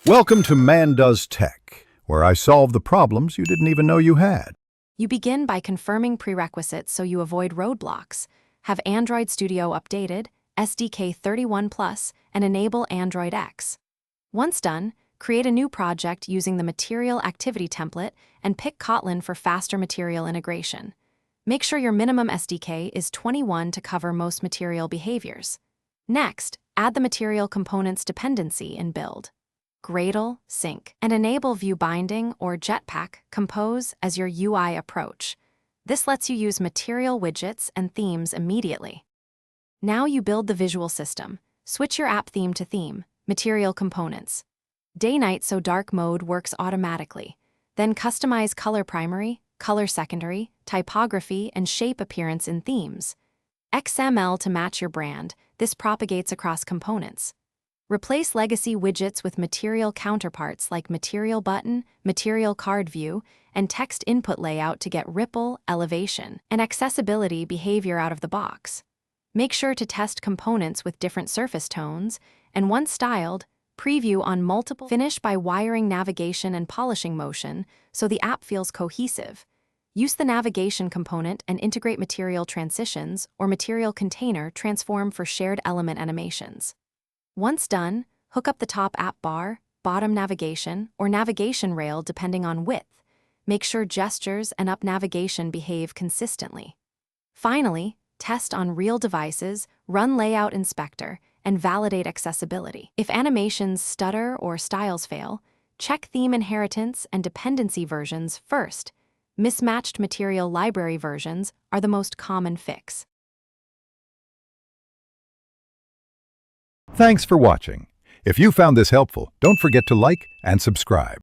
Welcome to Man Does Tech, where I solve the problems you didn't even know you had. You begin by confirming prerequisites so you avoid roadblocks. Have Android Studio updated, SDK 31+, and enable Android X. Once done, create a new project using the Material Activity template and pick Kotlin for faster material integration. Make sure your minimum SDK is 21 to cover most material behaviors. Next, add the material components dependency in build. Gradle, sync, and enable view binding or Jetpack compose as your UI approach. This lets you use material widgets and themes immediately. Now you build the visual system. Switch your app theme to theme, material components. Day-night so dark mode works automatically. Then customize color primary, color secondary, typography, and shape appearance in themes. XML to match your brand. This propagates across components. Replace legacy widgets with material counterparts like material button, material card view, and text input layout to get ripple, elevation, and accessibility behavior out of the box. Make sure to test components with different surface tones, and once styled, preview on multiple. Finish by wiring navigation and polishing motion so the app feels cohesive. Use the navigation component and integrate material transitions or material container transform for shared element animations. Once done, hook up the top app bar, bottom navigation, or navigation rail depending on width. Make sure gestures and up navigation behave consistently. Finally, test on real devices, run Layout Inspector, and validate accessibility. If animations stutter or styles fail, check theme inheritance and dependency versions first. Mismatched material library versions are the most common fix. Thanks for watching. If you found this helpful, don't forget to like and subscribe.